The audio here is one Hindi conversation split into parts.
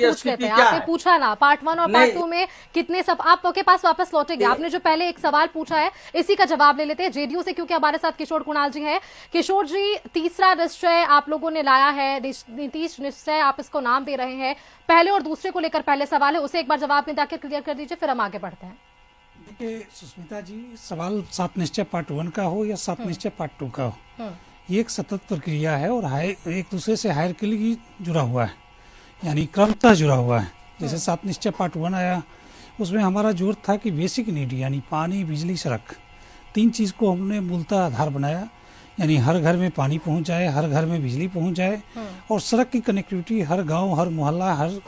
पूछ लेते हैं। आपने पूछा ना पार्ट 1 और पार्ट 2 में कितने सब आपके पास वापस लौटेंगे। आपने जो पहले एक सवाल पूछा है इसी का जवाब ले लेते हैं जेडीयू से, क्योंकि हमारे साथ किशोर कुणाल जी हैं। किशोर जी, तीसरा निश्चय आप लोगों ने लाया है, नीतीश निश्चय आप इसको नाम दे रहे हैं। पहले और दूसरे को लेकर पहले सवाल है, उसे एक बार जवाब में जाकर क्लियर कर दीजिए, फिर हम आगे बढ़ते हैं। देखिए सुष्मिता जी, सवाल 7 निश्चय पार्ट 1 का हो या 7 निश्चय पार्ट 2 का हो, ये एक सतत प्रक्रिया है और एक दूसरे से हायरार्किकली जुड़ा हुआ है, यानी क्रमतः जुड़ा हुआ है। जैसे 7 निश्चय पार्ट 1 आया, उसमें हमारा जोर था कि बेसिक नीड यानी पानी, बिजली, सड़क, 3 चीज़ को हमने मूलतः आधार बनाया। यानी हर घर में पानी पहुंच जाए, हर घर में बिजली पहुंच जाए और सड़क की कनेक्टिविटी हर गांव, हर मोहल्ला, हर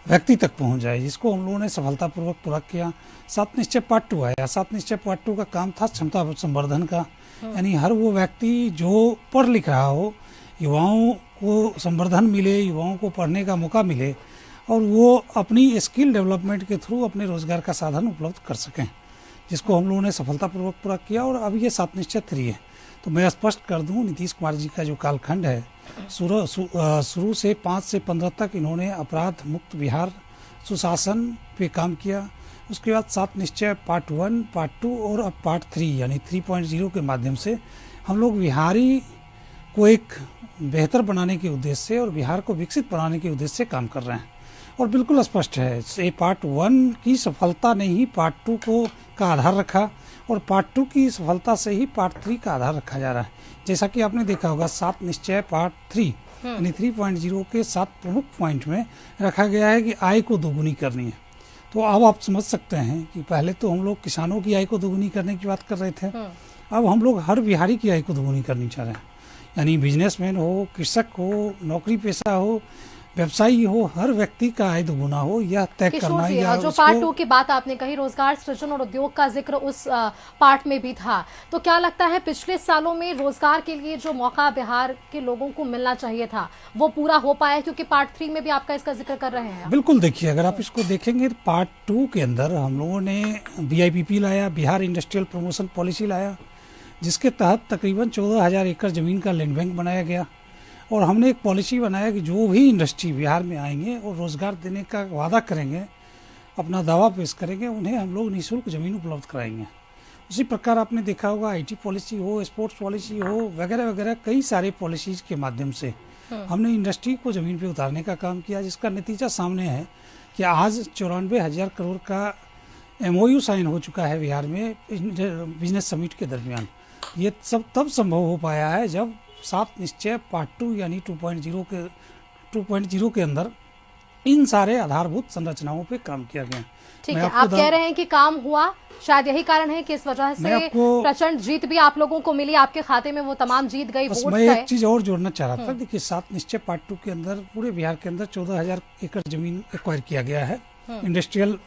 व्यक्ति तक पहुंच जाए, जिसको हम लोगों ने सफलतापूर्वक पूरा किया। 7 निश्चय पार्ट 2 आया। 7 निश्चय पार्ट 2 का काम था क्षमता संवर्धन का, यानी हर वो व्यक्ति जो पढ़ लिख रहा हो, युवाओं को संवर्धन मिले, युवाओं को पढ़ने का मौका मिले और वो अपनी स्किल डेवलपमेंट के थ्रू अपने रोजगार का साधन उपलब्ध कर सकें, जिसको हम लोगों ने सफलतापूर्वक पूरा किया। और अब ये 7 निश्चय 3 है। तो मैं स्पष्ट कर दूं, नीतीश कुमार जी का जो कालखंड है, शुरू से 5 से 15 तक इन्होंने अपराध मुक्त बिहार, सुशासन पे काम किया। उसके बाद 7 निश्चय पार्ट 1, पार्ट 2 और अब पार्ट 3 यानी 3.0 के माध्यम से हम लोग बिहारी को एक बेहतर बनाने के उद्देश्य से और बिहार को विकसित बनाने के उद्देश्य से काम कर रहे हैं। और बिल्कुल स्पष्ट है, ये पार्ट 1 की सफलता ने ही पार्ट 2 का आधार रखा और पार्ट 2 की सफलता से ही पार्ट 3 का आधार रखा जा रहा है। जैसा कि आपने देखा होगा, 7 निश्चय पार्ट 3 यानी 3.0 के 7 प्रमुख पॉइंट में रखा गया है कि आय को दोगुनी करनी है। तो अब आप समझ सकते हैं कि पहले तो हम लोग किसानों की आय को दोगुनी करने की बात कर रहे थे, अब हम लोग हर बिहारी की आय को दोगुनी करनी चाह रहे हैं। यानी बिजनेसमैन हो, कृषक हो, नौकरी पेशा हो, व्यवसायी हो, हर व्यक्ति का आय दोगुना हो, यह तय करना है। जो पार्ट 2 की बात आपने कही, रोजगार सृजन और उद्योग का जिक्र उस पार्ट में भी था, तो क्या लगता है पिछले सालों में रोजगार के लिए जो मौका बिहार के लोगों को मिलना चाहिए था वो पूरा हो पाया? क्योंकि पार्ट 3 में भी आपका इसका जिक्र कर रहे हैं। बिल्कुल, देखिए अगर आप इसको देखेंगे, पार्ट 2 के अंदर हम लोगों ने BIPP लाया, बिहार इंडस्ट्रियल प्रमोशन पॉलिसी लाया, जिसके तहत तकरीबन 14,000 एकड़ जमीन का लैंड बैंक बनाया गया। और हमने एक पॉलिसी बनाया कि जो भी इंडस्ट्री बिहार में आएंगे और रोजगार देने का वादा करेंगे, अपना दावा पेश करेंगे, उन्हें हम लोग निःशुल्क जमीन उपलब्ध कराएंगे। उसी प्रकार आपने देखा होगा, IT पॉलिसी हो, स्पोर्ट्स पॉलिसी हो, वगैरह वगैरह कई सारे पॉलिसीज के माध्यम से हमने इंडस्ट्री को जमीन पे उतारने का काम किया, जिसका नतीजा सामने है कि आज 94,000 करोड़ का MOU साइन हो चुका है बिहार में बिजनेस समिट के दरमियान। ये सब तब संभव हो पाया है जब 7 निश्चय पार्ट 2 यानी 2.0 के अंदर इन सारे आधारभूत संरचनाओं पे काम किया गया। ठीक है, आप कह रहे हैं कि काम हुआ, शायद यही कारण है कि इस वजह से प्रचंड जीत भी आप लोगों को मिली, आपके खाते में वो तमाम जीत गई, वोट मैं एक चीज और जोड़ना चाह रहा था। देखिए 7 निश्चय पार्ट 2 के अंदर पूरे बिहार के अंदर 14,000 एकड़ जमीन एक्वायर किया गया है इंडस्ट्रियल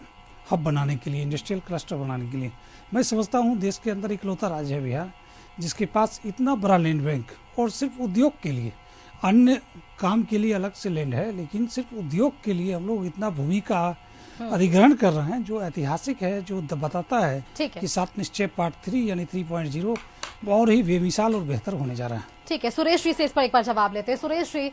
हब बनाने के लिए, इंडस्ट्रियल क्लस्टर बनाने के लिए। मैं समझता हूँ देश के अंदर इकलौता राज्य है बिहार जिसके पास इतना बड़ा लैंड बैंक, और सिर्फ उद्योग के लिए, अन्य काम के लिए अलग से लैंड है, लेकिन सिर्फ उद्योग के लिए हम लोग इतना भूमि का अधिग्रहण कर रहे हैं, जो ऐतिहासिक है, जो बताता है कि 7 निश्चय पार्ट 3 यानी 3.0 और ही बेमिसाल और बेहतर होने जा रहा है। ठीक है, सुरेश जी से इस पर एक बार जवाब लेते हैं। सुरेश जी,